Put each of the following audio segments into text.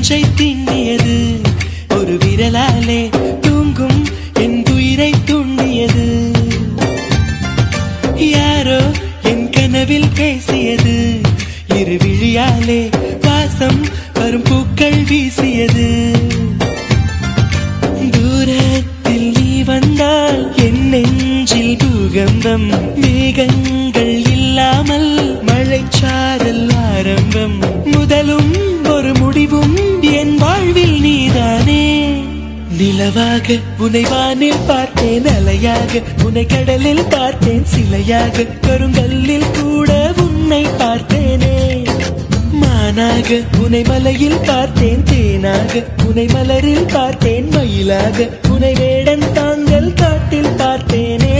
மூச்சை திண்ணியது, ஒரு விரலாலே தூங்கும் என் உயிரை துண்ணியது. யாரோ என் கனவில் பேசியது, இரு விழியாலே வாசம் வரும் பூக்கள் வீசியது. தூரத்தில் நீ வந்தால் என் நெஞ்சில் பூகம்பம், மேகங்கள் இல்லாமல் மழைச்சாரல் ஆரம்பம். முதலும் ஒரு முடிவும் என் வாழ்வில் நீதானே. நிலவாக உன்னை வானில் பார்த்தேன், அலையாக உன்னை கடலில் பார்த்தேன், சிலையாக கருங்கல்லில் கூட உன்னை பார்த்தேனே. மானாக உன்னை மலையில் பார்த்தேன், தேனாக உன்னை மலரில் பார்த்தேன், மயிலாக உன்னை வேடன் தாங்கள் காட்டில் பார்த்தேனே.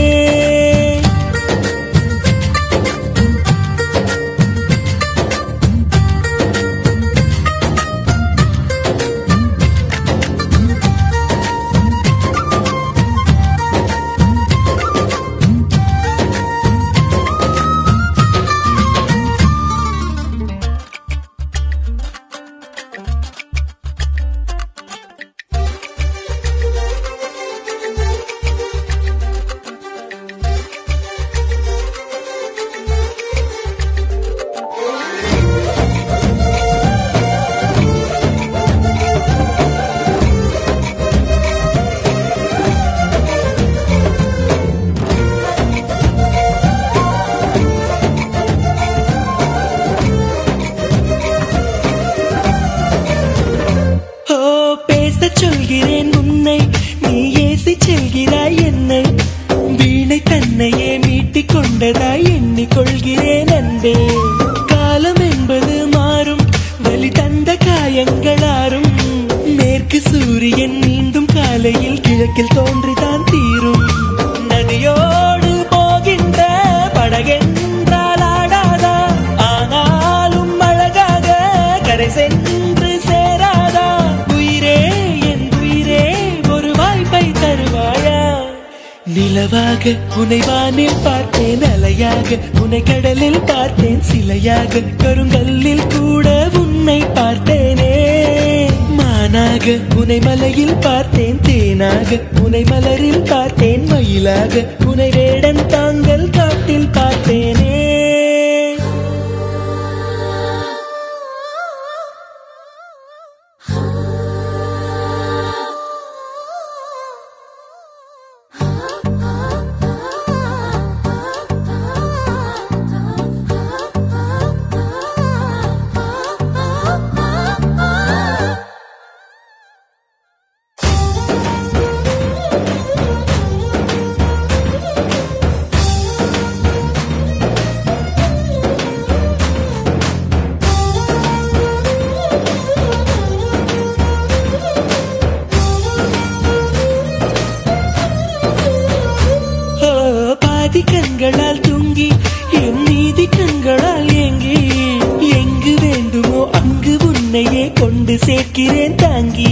சொல்கிறேன் உன்னை, நீ ஏசி செல்கிறாய் என்னை, வீணை தன்னையே மீட்டிக் கொண்டதாய் எண்ணிக்கொள்கிறேன் அன்பே. காலம் என்பது மாறும், வலி தந்த காயங்களாரும், மேற்கு சூரியன் மீண்டும் காலையில் கிழக்கில் தோன்றிதான் தீரும். நதியோடு போகின்ற படகென்றால் ஆடாதா, ஆனாலும் அழகாக கரை சென்று சேராதா. நிலவாக உன்னை வானில் பார்த்தேன், அலையாக உன்னை கடலில் பார்த்தேன், சிலையாக கருங்கல்லில் கூட உன்னை பார்த்தேனே. மானாக உன்னை மலையில் பார்த்தேன், தேனாக உன்னை மலரில் பார்த்தேன், மயிலாக உன்னை வேடன் தாங்கள் காட்டில் பார்த்தேனே. கண்களால் தூங்கி என் நீதி கண்களால் ஏங்கி, எங்கு வேண்டுமோ அங்கு உன்னையே கொண்டு சேர்க்கிறேன் தாங்கி.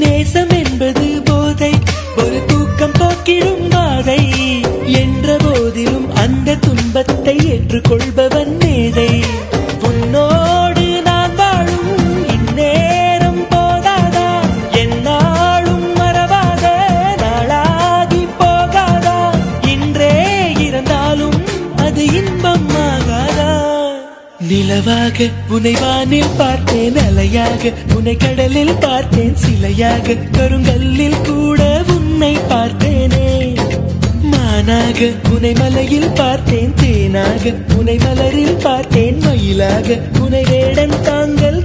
நேசம் என்பது போதை, ஒரு தூக்கம் போக்கிடும் பாதை, என்ற போதிலும் அந்த துன்பத்தை ஏற்றுக்கொள்பவன் மேதை. உன்னோடு நான் வாழும் இந்நேரம் போதாதா, என்னாலும் மறவாத நாளாகி போகாதா. இன்றே இருந்தாலும் அது இன்பம் ஆகாதா. நிலவாக உன்னை வானில் பார்த்தேன், அலையாக உன்னை கடலில் பார்த்தேன், சிலையாக கருங்கல்லில் கூட உன்னை பார்த்தேனே. மானாக உன்னை மலையில் பார்த்தேன், தேனாக உன்னை மலரில் பார்த்தேன், மயிலாக உன்னை வேடன் தாங்கள்